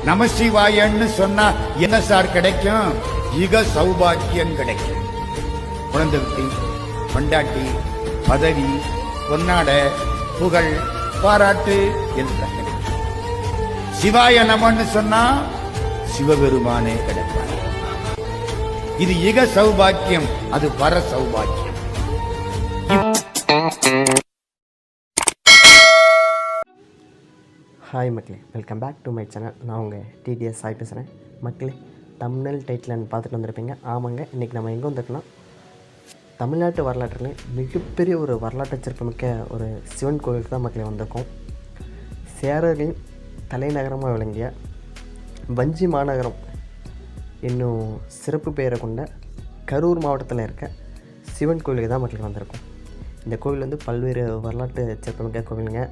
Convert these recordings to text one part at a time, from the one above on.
நமசிவாயன்னு சொன்னா என்ன சார் கிடைக்கும்? யுக சௌபாக்கியம் கிடைக்கும். குழந்தை குட்டி, கொண்டாட்டி, பதவி, பொன்னாட, புகழ், பாராட்டு எல்லாம் கிடைக்கும். சிவாய நமன்னு சொன்னா சிவபெருமானே கிடைப்பார். இது யுக சௌபாக்கியம், அது பர சௌபாக்கியம். ஹாய் மக்களே, welcome back to my channel. நான் உங்கள் டிடிஎஸ் சாய் பேசுகிறேன். மக்களே, தமிழ் டைட்டில் பார்த்துட்டு வந்திருப்பீங்க. ஆமாங்க, இன்றைக்கி நம்ம எங்கே வந்திருக்கோம்னா, தமிழ்நாட்டு வரலாற்றிலே மிகப்பெரிய ஒரு வரலாற்று சிறப்புமிக்க ஒரு சிவன் கோவிலுக்கு தான் மக்களே வந்திருக்கோம். சேரரின் தலைநகரமாக விளங்கிய வஞ்சி மாநகரம் இன்னும் சிறப்பு பெயரை கொண்ட கரூர் மாவட்டத்தில் இருக்க சிவன் கோவிலுக்கு தான் மக்களுக்கு வந்திருக்கோம். இந்த கோவில் வந்து பல்வேறு வரலாற்று சிறப்புமிக்க கோவிலுங்க.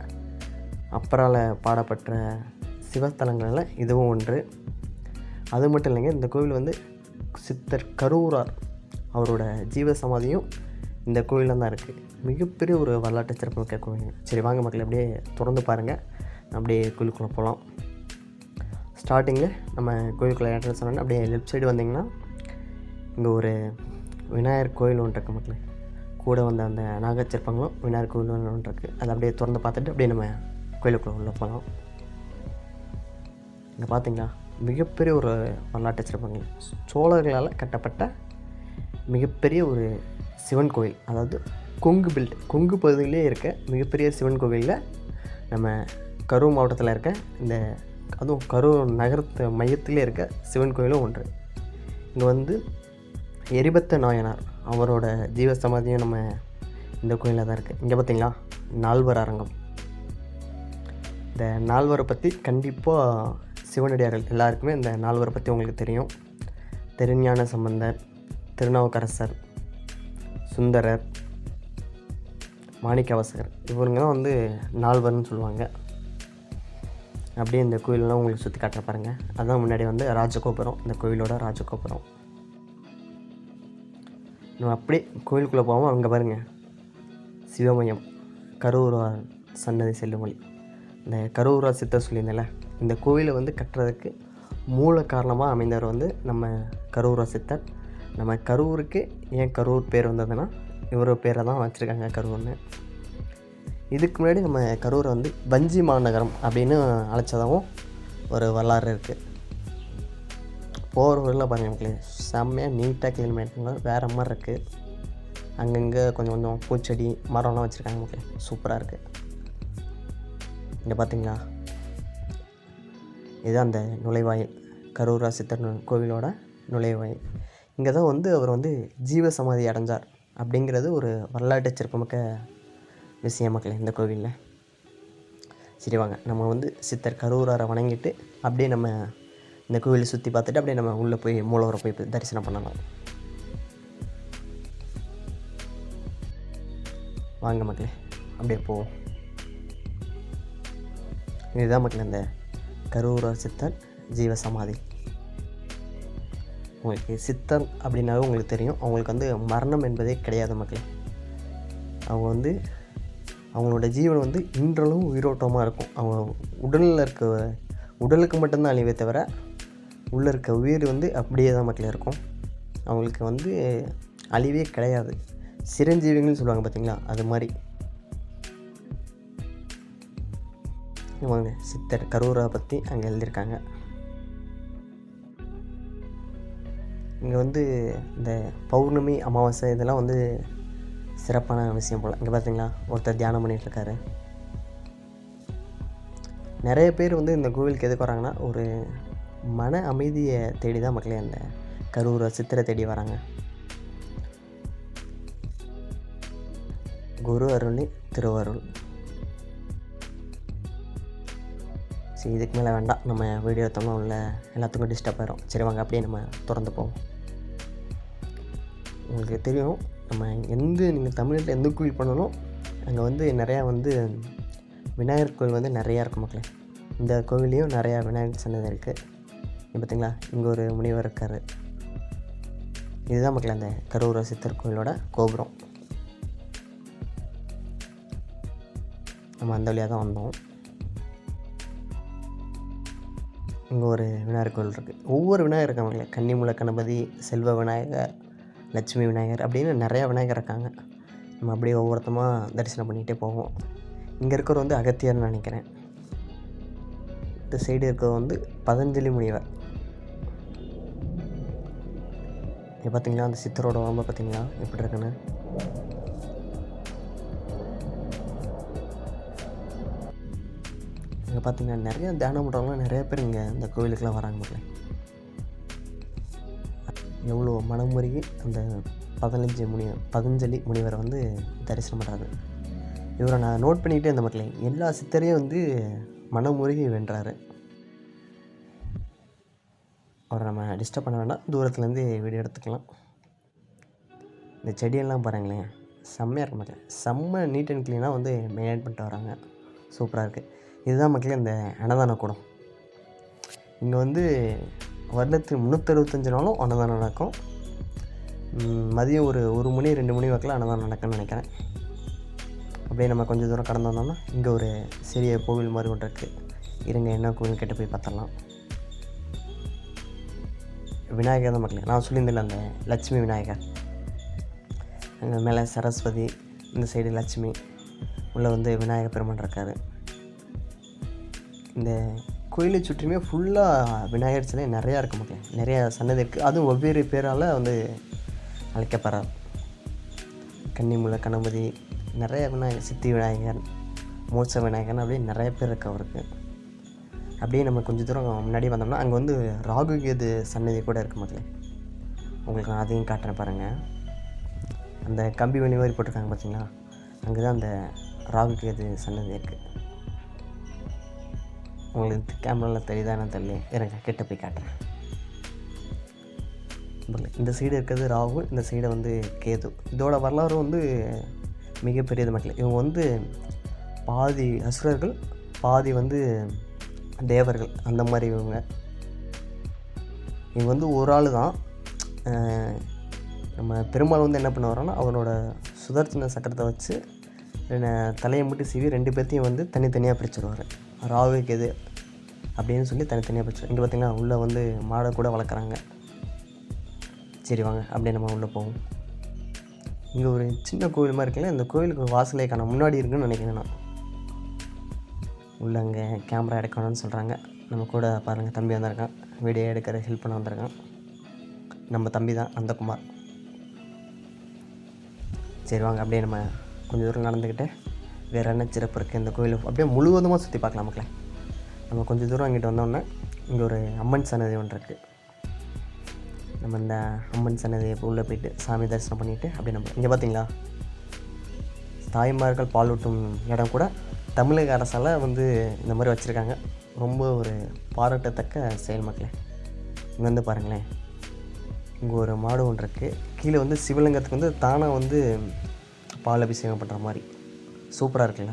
அப்பரால் பாடப்பட்ட சிவஸ்தலங்களில் இதுவும் ஒன்று. அது மட்டும் இல்லைங்க, இந்த கோவில் வந்து சித்தர் கரூரார் அவரோட ஜீவ சமாதியும் இந்த கோவிலில் தான் இருக்குது. மிகப்பெரிய ஒரு வரலாற்று சிறப்புமிக்க கோவிலுங்க. சரி வாங்க மக்கள், அப்படியே தொடர்ந்து பாருங்கள். அப்படியே கோயிலுக்குள்ளே போகலாம். ஸ்டார்டிங்கில் நம்ம கோயிலுக்குள்ளே என்ட்ரன்ஸ் சொன்னோன்னா அப்படியே லெஃப்ட் சைடு வந்திங்கன்னா இங்கே ஒரு விநாயகர் கோயில் ஒன்று இருக்குது மக்களே. கூட வந்த அந்த நாகச்சிற்பங்களும் விநாயகர் கோயில் ஒன்று இருக்குது. அதை அப்படியே திறந்து பார்த்துட்டு அப்படியே நம்ம கோயிலுக்குள்ளே உள்ளே போகலாம். இங்கே பார்த்தீங்களா, மிகப்பெரிய ஒரு வரலாற்று சிறப்புங்க. சோழர்களால் கட்டப்பட்ட மிகப்பெரிய ஒரு சிவன் கோயில், அதாவது கொங்கு பகுதியிலே இருக்க மிகப்பெரிய சிவன் கோவிலில் நம்ம கரூர் மாவட்டத்தில் இருக்க இந்த அதுவும் கரூர் நகரத்து மையத்திலே இருக்க சிவன் கோயிலும் ஒன்று. இங்கே வந்து எரிபத்த நாயனார் அவரோட ஜீவ சமாதியும் நம்ம இந்த கோயிலில் தான் இருக்குது. இங்கே பார்த்தீங்களா, நால்வர் அரங்கம். இந்த நால்வரை பற்றி கண்டிப்பாக சிவனடியார்கள் எல்லாருக்குமே இந்த நால்வரை பற்றி உங்களுக்கு தெரியும். திருஞான சம்பந்தர், திருநாவுக்கரசர், சுந்தரர், மாணிக்கவாசகர், இவங்க தான் வந்து நால்வர்னு சொல்லுவாங்க. அப்படியே இந்த கோயிலெலாம் உங்களுக்கு சுற்றி காட்டுற பாருங்கள். அதுதான் முன்னாடி வந்து ராஜகோபுரம், இந்த கோயிலோட ராஜகோபுரம். நம்ம அப்படியே கோயிலுக்குள்ளே போவோம். அங்கே பாருங்கள், சிவமயம் கரூரார் சன்னதி செல்லும் வழி. இந்த கரூரார் சித்தர் சொல்லியிருந்தேன்ல, இந்த கோயிலை வந்து கட்டுறதுக்கு மூல காரணமாக அமைந்தவர் வந்து நம்ம கரூரார் சித்தர். நம்ம கரூருக்கு ஏன் கரூர் பேர் வந்ததுன்னா இவரோட பேரை தான் வச்சுருக்காங்க கரூர்னு. இதுக்கு முன்னாடி நம்ம கரூரை வந்து வஞ்சி மாநகரம் அப்படின்னு அழைச்சதாகவும் ஒரு வரலாறு இருக்குது. போகிற ஊரில் பாருங்கள் மக்களே, செம்மையாக நீட்டாக க்ளீன் பண்ணியிருக்காங்க. வேறு மாதிரி இருக்குது. அங்கங்கே கொஞ்சம் கொஞ்சம் பூச்செடி மரம்லாம் வச்சுருக்காங்க மக்களே, சூப்பராக இருக்குது. இங்கே பார்த்தீங்களா, இதுதான் அந்த நுழைவாயில், கரூரார் சித்தர் கோவிலோட நுழைவாயில். இங்கே தான் வந்து அவர் வந்து ஜீவ சமாதி அடைஞ்சார் அப்படிங்கிறது ஒரு வரலாற்று சிறப்புமிக்க விஷயம் மக்களே இந்த கோவிலில். சரி வாங்க, நம்ம வந்து சித்தர் கரூராரை வணங்கிட்டு அப்படியே நம்ம இந்த கோவிலை சுற்றி பார்த்துட்டு அப்படியே நம்ம உள்ளே போய் மூலவரை போய் தரிசனம் பண்ணலாம். வாங்க மக்களே, அப்படியே போவோம். இதுதான் மக்கள் இந்த கரூரார் சித்தர் ஜீவ சமாதி. உங்களுக்கு சித்தர் அப்படின்னாவே உங்களுக்கு தெரியும், அவங்களுக்கு வந்து மரணம் என்பதே கிடையாது மக்களே. அவங்க வந்து அவங்களோட ஜீவன் வந்து இன்றளவும் உயிரோட்டமாக இருக்கும். அவங்க உடலில் இருக்க உடலுக்கு மட்டும்தான் அழிவே தவிர உள்ளே இருக்க உயிர் வந்து அப்படியே தான் மக்களே இருக்கும். அவங்களுக்கு வந்து அழிவே கிடையாது. சிரஞ்சீவிகள்னு சொல்லுவாங்க பார்த்தீங்களா, அது மாதிரி. இவங்க சித்தர் கரூரை பற்றி அங்கே எழுதியிருக்காங்க. இங்கே வந்து இந்த பௌர்ணமி அமாவாசை இதெல்லாம் வந்து சிறப்பான விஷயம் போல். இங்கே பார்த்தீங்களா, ஒருத்தர் தியானம் பண்ணிகிட்ருக்காரு. நிறைய பேர் வந்து இந்த கோவிலுக்கு எதுக்கு வராங்கன்னா, ஒரு மன அமைதியை தேடி தான் மக்களே அந்த கரூரை சித்தரை தேடி வராங்க. குரு அருள் திருவருள். சரி, இதுக்கு மேலே வேண்டாம், நம்ம வீடியோ எடுத்தோம்னா உள்ள எல்லாத்துக்கும் டிஸ்டர்ப் ஆகிரும். சரி வாங்க, அப்படியே நம்ம திறந்து போவோம். உங்களுக்கு தெரியும், நம்ம நீங்கள் தமிழ்நாட்டில் எந்த கோயில் பண்ணாலும் அங்கே வந்து நிறையா வந்து விநாயகர் கோயில் வந்து நிறையா இருக்கும் மக்களே. இந்த கோவிலையும் நிறையா விநாயகர் சன்னதி இருக்குது. பார்த்தீங்களா, இங்கே ஒரு முனிவர் இருக்கார். இதுதான் மக்களே அந்த கரூரார் சித்தர் கோயிலோட கோபுரம். நம்ம அந்த வழியாக தான் வந்தோம். இங்கே ஒரு விநாயகர் கோவில் இருக்குது. ஒவ்வொரு விநாயகர் இருக்காங்களே, கன்னிமூல கணபதி, செல்வ விநாயகர், லட்சுமி விநாயகர் அப்படின்னு நிறையா விநாயகர் இருக்காங்க. நம்ம அப்படியே ஒவ்வொருத்தமாக தரிசனம் பண்ணிகிட்டே போவோம். இங்கே இருக்கிறவர் வந்து அகத்தியர்னு நினைக்கிறேன். இந்த சைடு இருக்கிறவர் வந்து பதஞ்சலி முனிவர். இங்கே பார்த்தீங்களா அந்த சித்தரோட உடம்பை பார்த்தீங்களா எப்படி இருக்குன்னு. இங்கே பார்த்தீங்கன்னா நிறைய தியானம் பண்ணுறவங்களாம் நிறைய பேர் இங்கே இந்த கோவிலுக்கெலாம் வராங்க மக்களே. எவ்வளோ மனமுருகி அந்த பதஞ்சலி முனிவரை வந்து தரிசனம் பண்ணுறாரு. இவரை நான் நோட் பண்ணிக்கிட்டே இருந்த மக்களே, எல்லா சித்தரையும் வந்து மனமுருகி வென்றாரு. அவரை நம்ம டிஸ்டர்ப் பண்ண வேண்டாம், தூரத்துலேருந்து வீடியோ எடுத்துக்கலாம். இந்த செடியெல்லாம் பாருங்களேன், செம்மையாக இருக்கு மக்களே. செம்ம நீட் அண்ட் க்ளீனாக வந்து மெயின்டைன் பண்ணிட்டு வராங்க. சூப்பராக இருக்குது. இதுதான் மக்களே இந்த அன்னதான கூடம். இங்கே வந்து வருடத்துக்கு 365 நாளும் அன்னதானம் நடக்கும். மதியம் ஒரு மணி 2 மணி வாக்கில் அன்னதானம் நடக்கும்னு நினைக்கிறேன். அப்படியே நம்ம கொஞ்சம் தூரம் கடந்து வந்தோம்னா இங்கே ஒரு சிறிய கோவில் மாதிரி ஒன்று இருக்குது. இருங்க, என்ன கோவில் கிட்ட போய் பார்த்துடலாம். விநாயகர் தான் மக்களே, நான் சொல்லியிருந்தில்ல அந்த லட்சுமி விநாயகர். அங்கே மேலே சரஸ்வதி, இந்த சைடு லட்சுமி, உள்ளே வந்து விநாயகர் பெருமான் இருக்கார். இந்த கோயிலை சுற்றியுமே ஃபுல்லாக விநாயகர் சிலை நிறையா இருக்குது மக்களே. நிறையா சன்னதி இருக்குது. அதுவும் வெவ்வேறு பேரால் வந்து அழைக்கப்படுறார். கன்னிமூல கணபதி, நிறைய விநாயகர், சித்தி விநாயகர், மோட்ச விநாயகர், அப்படியே நிறைய பேர் இருக்குது அவருக்கு. அப்படியே நம்ம கொஞ்சம் தூரம் முன்னாடி வந்தோம்னா அங்கே வந்து ராகு கேது சன்னதி கூட இருக்குது மக்களே. உங்களுக்கு நான் அதையும் காட்டுறேன் பாருங்கள். அந்த கம்பி வேலி மாதிரி போட்டிருக்காங்க பார்த்தீங்களா, அங்கே தான் அந்த ராகு கேது சன்னதி இருக்குது. உங்களுக்கு கேமராவில் தெரியுதா என்ன தெரியல, எனக்கு கிட்ட போய் காட்டுறேன். இந்த சைடு இருக்கிறது ராகு, இந்த சைடை வந்து கேது. இதோட வரலாறு வந்து மிகப்பெரியது மக்களே. இவங்க வந்து பாதி அசுரர்கள், பாதி வந்து தேவர்கள், அந்த மாதிரி இவங்க வந்து ஒரு ஆள் தான். நம்ம பெருமாள் வந்து என்ன பண்ண வரோன்னா, அவனோட சுதர்சன சக்கரத்தை வச்சு தலையை மட்டும் சீவி 2 பேர்த்தையும் வந்து தனித்தனியாக பிரிச்சுருவார். ராகு கேது அப்படின்னு சொல்லி தனித்தனியாக பிரிச்சு. இங்கே பார்த்திங்கன்னா உள்ளே வந்து மாடை கூட வளர்க்குறாங்க. சரி வாங்க அப்படியே நம்ம உள்ளே போவோம். இங்கே ஒரு சின்ன கோவில் மாதிரி இருக்குல்ல, இந்த கோவிலுக்கு வாசலே காண முன்னாடி இருக்குன்னு நினைக்கிறேன் நான். உள்ளே அங்கே கேமரா எடுக்கணும்னு சொல்கிறாங்க. நம்ம கூட பாருங்கள் தம்பி வந்திருக்கான், வீடியோ எடுக்கிற ஹெல்ப் பண்ண வந்திருக்கான். நம்ம தம்பி தான் நந்தகுமார். சரி வாங்க அப்படியே நம்ம கொஞ்சம் தூரம் நடந்துக்கிட்டு வேறு என்ன சிறப்பு இருக்குது இந்த கோயில் அப்படியே முழுவதுமாக சுற்றி பார்க்கலாம் மக்களே. நம்ம கொஞ்சம் தூரம் அங்கிட்டு வந்தோன்னே இங்கே ஒரு அம்மன் சன்னதி ஒன்று இருக்குது. நம்ம இந்த அம்மன் சன்னதியை உள்ளே போயிட்டு சாமி தரிசனம் பண்ணிவிட்டு அப்படியே நம்ம இங்கே பார்த்தீங்களா தாய்மார்கள் பாலூட்டும் இடம் கூட தமிழக அரசால் வந்து இந்த மாதிரி வச்சுருக்காங்க. ரொம்ப ஒரு பாராட்டத்தக்க செயல் மக்களே. இங்கே வந்து பாருங்களேன், இங்கே ஒரு மாடு ஒன்று இருக்குது. கீழே வந்து சிவலிங்கத்துக்கு வந்து தானாக வந்து பால் அபிஷேகம் பண்ணுற மாதிரி சூப்பராக இருக்குல்ல.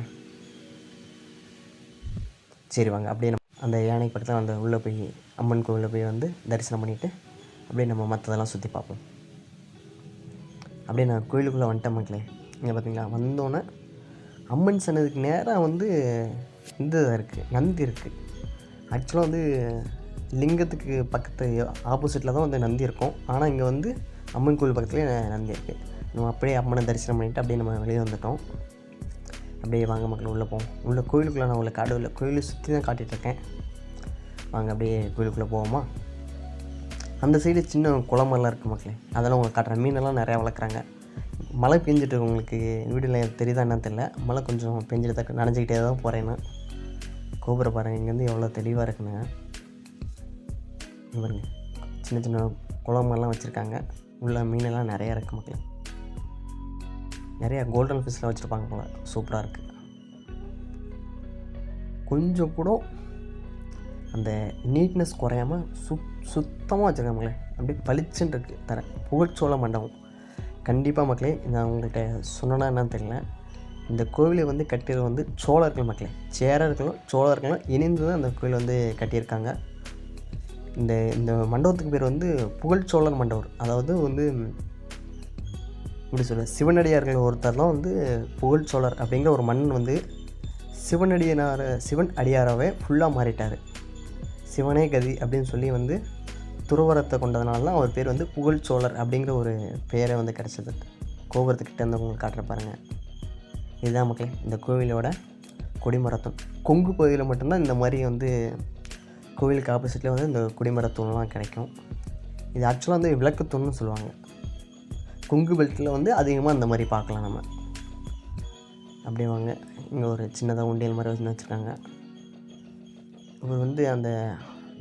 சரி வாங்க அப்படியே நம்ம அந்த யானை பக்கத்தில் அந்த உள்ளே போய் அம்மன் கோவிலில் போய் வந்து தரிசனம் பண்ணிவிட்டு அப்படியே நம்ம மற்றதெல்லாம் சுற்றி பார்ப்போம். அப்படியே நான் கோயிலுக்குள்ளே வந்துட்டேன் மக்களே. இங்கே பார்த்தீங்களா, வந்தோன்னே அம்மன் சன்னதிக்கு நேராக வந்து இந்த இருக்குது, நந்தி இருக்குது. ஆக்சுவலாக வந்து லிங்கத்துக்கு பக்கத்து ஆப்போசிட்டில் தான் வந்து நந்தி இருக்கும். ஆனால் இங்கே வந்து அம்மன் கோவில் பக்கத்துலேயே நந்தி இருக்குது. நம்ம அப்படியே அம்மனை தரிசனம் பண்ணிவிட்டு அப்படியே நம்ம வெளியே வந்துட்டோம். அப்படியே வாங்க மக்கள் உள்ளே போவோம். உள்ளே கோயிலுக்குள்ளே நான் உள்ள காடு இல்லை, கோயிலை சுற்றி தான் காட்டிகிட்ருக்கேன். வாங்க அப்படியே கோயிலுக்குள்ளே போவோமா. அந்த சைடு சின்ன குளமெல்லாம் இருக்குது மக்களே, அதெல்லாம் உங்களுக்கு காட்டுறேன். மீனெல்லாம் நிறையா வளர்க்குறாங்க. மழை பெஞ்சிட்டு உங்களுக்கு வீடியோவில் தெரியுதா என்னன்னு தெரியல, மழை கொஞ்சம் பெஞ்சிட்டு தான் நனைஞ்சிக்கிட்டே தான் போகிறேன் நான். கோபுரம் பாருங்கள், இங்கேருந்து எவ்வளோ தெளிவாக இருக்குங்க. பாருங்க, சின்ன சின்ன குளமெல்லாம் வச்சுருக்காங்க. உள்ள மீனெல்லாம் நிறையா இருக்குது மக்களே. நிறையா கோல்டன் ஃபிஷ்லாம் வச்சுருப்பாங்க போல, சூப்பராக இருக்குது. கொஞ்சம் கூட அந்த நீட்னஸ் குறையாமல் சுத்தமாக வச்சுருக்காங்களே, அப்படியே பளிச்சுன்னு இருக்குது தர. புகழ்ச்சோழ மண்டபம் கண்டிப்பாக மக்களே, நான் உங்கள்கிட்ட சொன்னேன்னா என்னன்னு தெரியல, இந்த கோவிலை வந்து கட்டியது வந்து சோழர்கள் மக்களே. சேரர்களும் சோழர்களும் இணைந்து தான் இந்த கோவில் வந்து கட்டியிருக்காங்க. இந்த மண்டபத்துக்கு பேர் வந்து புகழ்ச்சோழர் மண்டபம். அதாவது வந்து இப்படி சொல்ல, சிவனடியார்கள் ஒருத்தர் தான் வந்து புகழ்ச்சோழர் அப்படிங்கிற ஒரு மன்னன் வந்து சிவன் அடியாராகவே ஃபுல்லாக மாறிட்டார். சிவனே கதி அப்படின்னு சொல்லி வந்து துறவரத்தை கொண்டதுனால தான் அவர் பேர் வந்து புகழ்ச்சோழர் அப்படிங்கிற ஒரு பேரை வந்து கிடச்சிது. கோபுரத்துக்கிட்ட இருந்து உங்களுக்கு காட்டுற பாருங்கள். இதுதான் மக்களே இந்த கோவிலோட கொடிமரத்தூண். கொங்கு பகுதியில் மட்டும்தான் இந்த மாதிரி வந்து கோவிலுக்கு ஆப்போசிட்டில் வந்து இந்த கொடிமரத்தூண்லாம் கிடைக்கும். இது ஆக்சுவலாக வந்து விளக்குத்தூண்னு சொல்லுவாங்க. கொங்கு பெல்ட்டில் வந்து அதிகமாக இந்த மாதிரி பார்க்கலாம் நம்ம. அப்படியே வாங்க, இங்கே ஒரு சின்னதாக உண்டியல் மாதிரி வச்சுருக்காங்க. இவர் வந்து அந்த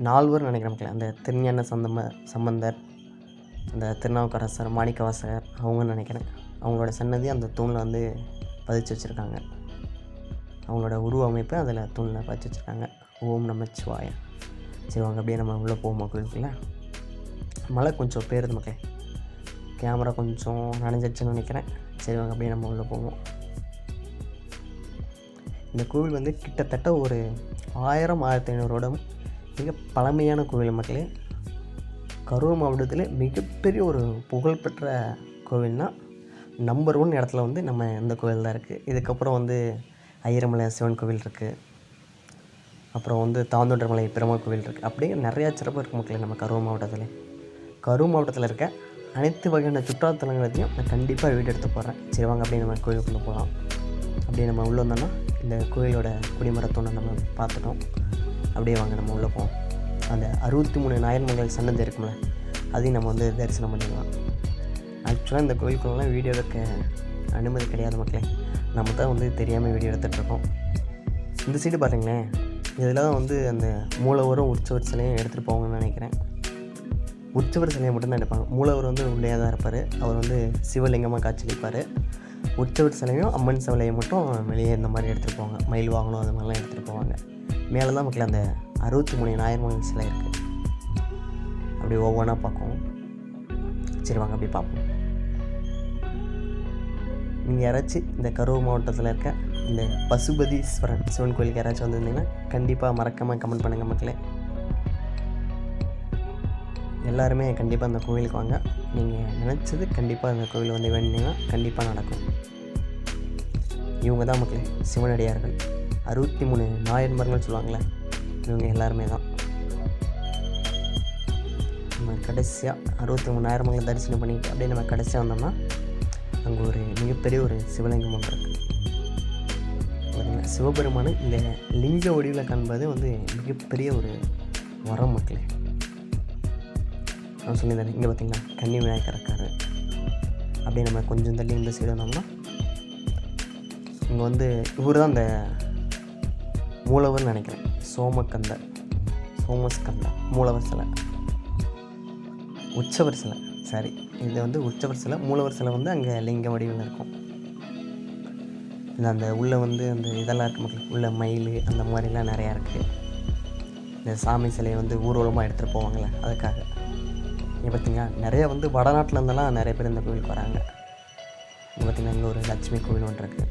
4 பேர் நினைக்கிறேன் மக்களே, அந்த திருஞான சம்பந்தர், அந்த திருநாவுக்கரசர், மாணிக்கவாசகர் அவங்கன்னு நினைக்கிறேன். அவங்களோட சன்னதி அந்த தூணில் வந்து பதிச்சு வச்சுருக்காங்க. அவங்களோட உருவ அமைப்பு அதில் தூணில் பதிச்சு வச்சுருக்காங்க. ஓம் நமச்சிவாய. சரி வாங்க, அப்படியே நம்ம உள்ளே போவோம் கோயிலுக்குள்ளே. மழை கொஞ்சம் பெய்யுது மக்களே, கேமரா கொஞ்சம் நனைஞ்சிடுச்சுன்னு நினைக்கிறேன். சரி வாங்க, அப்படியே நம்ம உள்ளே போவோம். இந்த கோவில் வந்து கிட்டத்தட்ட ஒரு 1000-1500 மிக பழமையான கோவில் மக்களே. கரூர் மாவட்டத்தில் மிகப்பெரிய ஒரு புகழ்பெற்ற கோவில்னால் நம்பர் 1 இடத்துல வந்து நம்ம இந்த கோவில் தான் இருக்குது. இதுக்கப்புறம் வந்து ஐயரமலை சிவன் கோவில் இருக்குது, அப்புறம் வந்து தாந்தோன்றமலை பெருமாள் கோவில் இருக்குது. அப்படியே நிறையா சிறப்பு இருக்குது மக்களே நம்ம கரூர் மாவட்டத்தில். கரூர் மாவட்டத்தில் இருக்க அனைத்து வகையான சுற்றுலாத்தலங்களையும் நான் கண்டிப்பாக வீடியோ எடுத்து போடுறேன். சரி வாங்க, அப்படியே நம்ம கோயிலுக்குள்ளே போகலாம். அப்படியே நம்ம உள்ளே வந்தோம்னா இந்த கோயிலோட குடிமரத்தோடு நம்ம பார்த்துட்டோம். அப்படியே வாங்க நம்ம உள்ளே போவோம். அந்த 63 நாயன்மங்கள் சன்னதி இருக்கும்ல, அதையும் நம்ம வந்து தரிசனம் பண்ணிக்கலாம். ஆக்சுவலாக இந்த கோயிலுக்குள்ளலாம் வீடியோ எடுக்க அனுமதி கிடையாது மக்களே. நம்ம தான் வந்து தெரியாமல் வீடியோ எடுத்துகிட்ருக்கோம். இந்த சைடு பாருங்களேன், இதில் தான் வந்து அந்த மூலவரும் உற்சவர் சிலையும் எடுத்துகிட்டு போவாங்கன்னு நினைக்கிறேன். உற்சவர் சிலையை மட்டும்தான் எடுப்பாங்க. மூலவர் வந்து உள்ளே தான் இருப்பார். அவர் வந்து சிவலிங்கமாக காட்சியளிப்பார். உற்சவர் சிலையும் அம்மன் சிலையை மட்டும் வெளியே இந்த மாதிரி எடுத்துகிட்டு போவாங்க. மயில் வாங்கணும் அது மாதிரிலாம் எடுத்துகிட்டு போவாங்க. மேலே தான் மக்கள் அந்த 63 நாயன்மகள் சிலை இருக்குது. அப்படி ஒவ்வொன்றா பார்ப்போம். சரி வாங்க, அப்படி பார்ப்போம். நீங்கள் யாராச்சும் இந்த கரூர் மாவட்டத்தில் இருக்க இந்த பசுபதீஸ்வரன் சிவன் கோயிலுக்கு யாராச்சும் வந்திருந்தீங்கன்னா கண்டிப்பாக மறக்காமல் கமெண்ட் பண்ணுங்கள் மக்களே. எல்லாருமே கண்டிப்பாக அந்த கோவிலுக்கு வாங்க. நீங்கள் நினச்சது கண்டிப்பாக அந்த கோவில் வந்து வேண்டிங்கன்னா கண்டிப்பாக நடக்கும். இவங்க தான் மக்களே சிவனடியார்கள். 63 நாயன்மார்கள் சொல்லுவாங்களே, இவங்க எல்லாருமே தான். நம்ம கடைசியாக 63 நாயன்மார்களை தரிசனம் பண்ணிட்டு அப்படியே நம்ம கடைசியாக வந்தோம்னா அங்கே ஒரு மிகப்பெரிய ஒரு சிவலிங்கம் ஒன்று இருக்குது. பார்த்தீங்கன்னா சிவபெருமானு இந்த லிங்க வடிவில் காண்பது வந்து மிகப்பெரிய ஒரு வரம் மக்களே. நான் சொல்லியிருந்தேன், இங்கே பார்த்திங்களா கன்னி விநாயகர் இருக்காரு. அப்படியே நம்ம கொஞ்சம் தள்ளி இந்த சைடு வந்தோம்னா இங்கே வந்து இவர் தான் அந்த மூலவர்னு நினைக்கிறேன். சோமஸ்கந்த மூலவர் சிலை, உற்சவர் சிலை. சரி, இது வந்து உற்சவர் சிலை. மூலவர் சிலை வந்து அங்கே லிங்க வடிவில் இருக்கும். அந்த உள்ளே வந்து அந்த இதெல்லாம் இருக்குது மக்கள், உள்ள மயில் அந்த மாதிரிலாம் நிறையா இருக்குது. இந்த சாமி சிலையை வந்து ஊர்வலமாக எடுத்துகிட்டு போவாங்களே, அதுக்காக. இங்கே பார்த்திங்கன்னா நிறையா வந்து வடநாட்டில் இருந்தெல்லாம் நிறைய பேர் இந்த கோவிலுக்கு வராங்க. இங்கே பார்த்திங்கன்னா இங்கே ஒரு லட்சுமி கோவில் ஒன்று இருக்குது.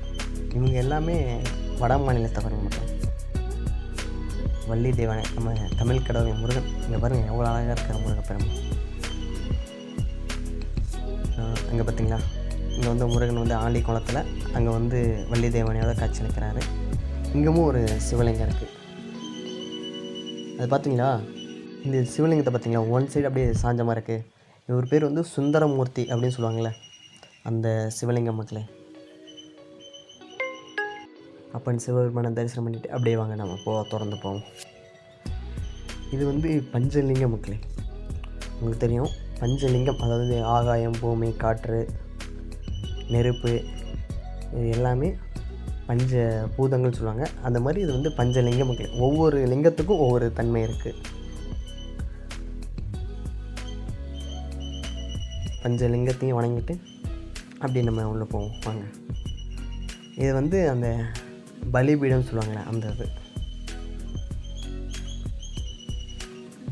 இவங்க எல்லாமே வட மாநிலத்தவர்கள் மக்கள். வள்ளி தேவனை, நம்ம தமிழ் கடவுள் முருகன். இங்கே பாருங்கள் எவ்வளோ அழகாக இருக்கிற முருகப்பெருமான். அங்கே பார்த்திங்களா, இங்கே வந்து முருகன் வந்து ஆண்டி குளத்தில் அங்கே வந்து வள்ளி தேவனையோட காட்சி அளிக்கிறாரு. இங்கேயும் ஒரு சிவலிங்கம் இருக்குது. அது பார்த்திங்களா, இந்த சிவலிங்கத்தை பார்த்திங்களா ஒன் சைடு அப்படியே சாஞ்ச மாதிரி இருக்குது. இவர் பேர் வந்து சுந்தரமூர்த்தி அப்படின்னு சொல்லுவாங்கள்ல, அந்த சிவலிங்கம் மக்களே. அப்பன் சிவபெருமானை தரிசனம் பண்ணிவிட்டு அப்படியே வாங்க நம்ம திறந்து போவோம். இது வந்து பஞ்சலிங்கம் மக்களே. உங்களுக்கு தெரியும் பஞ்சலிங்கம், அதாவது ஆகாயம், பூமி, காற்று, நெருப்பு, இது எல்லாமே பஞ்ச பூதங்கள் சொல்லுவாங்க. அந்த மாதிரி இது வந்து பஞ்சலிங்கம் மக்களே. ஒவ்வொரு லிங்கத்துக்கும் ஒவ்வொரு தன்மை இருக்குது. பஞ்சலிங்கத்தையும் வணங்கிட்டு அப்படி நம்ம உள்ளே போவோம் வாங்க. இது வந்து அந்த பலிபீடம் சொல்லுவாங்களே, அந்த இது.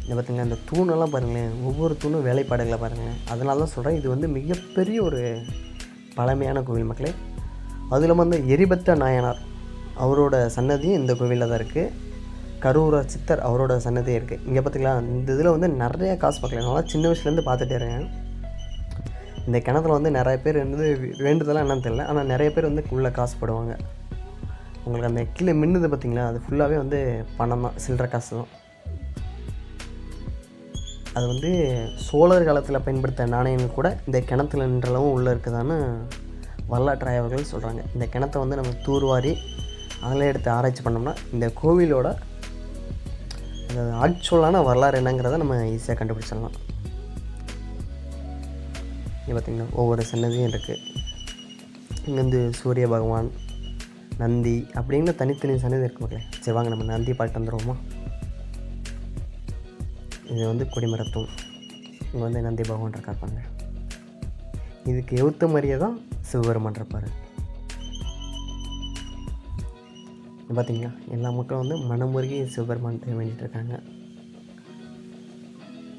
இதை பார்த்திங்கன்னா இந்த தூணெல்லாம் பாருங்களேன், ஒவ்வொரு தூணும் வேலைப்பாடுகளை பாருங்கள். அதனால தான் சொல்கிறேன், இது வந்து மிகப்பெரிய ஒரு பழமையான கோவில் மக்களே. அதுவும் இல்லாமல் வந்து எரிபத்த நாயனார் அவரோட சன்னதியும் இந்த கோவிலில் தான் இருக்குது. கரூர சித்தர் அவரோட சன்னதியும் இருக்குது. இங்கே பார்த்திங்களா, இந்த இதில் வந்து நிறைய காசு பார்க்கலாம். நல்லா சின்ன வயசுலேருந்து பார்த்துட்டே இருக்கேன். இந்த கிணத்துல வந்து நிறைய பேர் வந்து வேண்டுதெல்லாம் என்னன்னு தெரியல, ஆனால் நிறைய பேர் வந்து உள்ளே காசு போடுவாங்க. உங்களுக்கு அந்த கீழே மின்னுது பார்த்திங்களா, அது ஃபுல்லாகவே வந்து பணம் தான், சில்லற காசு தான். அது வந்து சோழர் காலத்தில் பயன்படுத்த நாணயங்கள் கூட இந்த கிணத்துல நின்றளவும் உள்ளே இருக்குதான்னு வரலாற்று ஆய்வாளர்கள் சொல்கிறாங்க. இந்த கிணத்தை வந்து நம்ம தூர்வாரி அதில் எடுத்து ஆராய்ச்சி பண்ணோம்னா இந்த கோவிலோட அந்த ஆக்சுவலான வரலாறு என்னங்கிறத நம்ம ஈஸியாக கண்டுபிடிச்சிடலாம். இங்கே பார்த்திங்கன்னா ஒவ்வொரு சன்னதியும் இருக்குது. இங்கே வந்து சூரிய பகவான், நந்தி அப்படின்னு தனித்தனி சன்னதி இருக்கு மக்களே. சரி வாங்க நம்ம நந்தி பாட்டு வந்துடுவோமா. இது வந்து கொடிமரத்தும், இங்கே வந்து நந்தி பகவான் இருக்காருப்பாங்க. இதுக்கு எவுத்த மாதிரியே தான் சிவபெருமான் இருப்பார். பார்த்திங்களா எல்லா மக்களும் வந்து மனமுருகி சிவபெருமான்கிட்ட வேண்டிகிட்டு இருக்காங்க.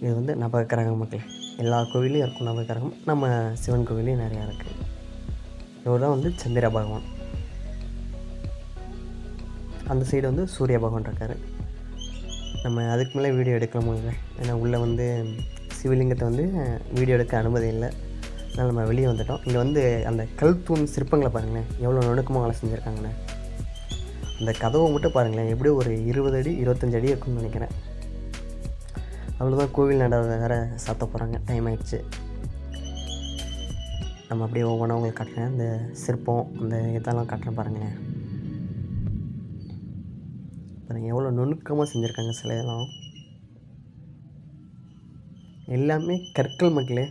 இது வந்து நவகிரகம் மக்களே. எல்லா கோவிலையும் இருக்கும் நவகிரகம். நம்ம சிவன் கோவிலையும் நிறையா இருக்குது. இவர் தான் வந்து சந்திர பகவான். அந்த சைடு வந்து சூரிய பகவான் இருக்கார். நம்ம அதுக்கு மேலே வீடியோ எடுக்கலாமாங்க, ஏன்னா உள்ளே வந்து சிவலிங்கத்தை வந்து வீடியோ எடுக்க அனுமதி இல்லை. அதனால் நம்ம வெளியே வந்துட்டோம். இங்கே வந்து அந்த கல் தூண் சிற்பங்களை பாருங்களேன், எவ்வளோ நுணுக்கமாக வேலை செஞ்சுருக்காங்கண்ணே. அந்த கதவை மட்டும் பாருங்களேன், எப்படியும் ஒரு 20 அடி 25 அடி இருக்குன்னு நினைக்கிறேன். அவ்வளோதான். கோவில் நட வேறு சாத்த போகிறாங்க, டைம் ஆகிடுச்சு. நம்ம அப்படியே ஒவ்வொன்றா உங்களுக்கு காட்டுறேன். இந்த சிற்பம் அந்த இதெல்லாம் காட்டுறேன் பாருங்களேன். பாருங்கள் எவ்வளோ நுணுக்கமாக செஞ்சுருக்காங்க சிலையெல்லாம். எல்லாமே கற்கள் மக்களே.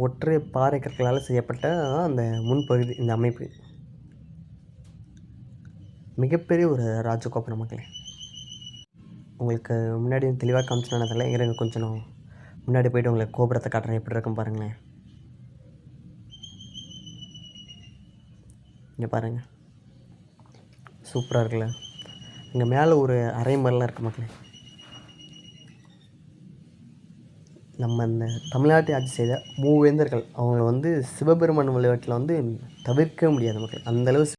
ஒற்றை பாறை கற்களால் செய்யப்பட்ட அந்த முன்பகுதி, இந்த அமைப்பு மிகப்பெரிய ஒரு ராஜகோபுரம் மக்களே. உங்களுக்கு முன்னாடி தெளிவாக காமிச்சினானதில்ல, இருங்க கொஞ்சம் நான் முன்னாடி போய்ட்டு உங்களுக்கு கோபுரத்தை காட்டுறேன் எப்படி இருக்கும் பாருங்களேன். இங்கே பாருங்கள், சூப்பராக இருக்குல்ல. இங்கே மேலே ஒரு அரை மாதிரிலாம் இருக்குது மக்களே. நம்ம இந்த தமிழ்நாட்டை ஆட்சி செய்த மூவேந்தர்கள் அவங்கள வந்து சிவபெருமான் விளையாட்டில் வந்து தவிர்க்க முடியாது மக்கள். அந்தளவு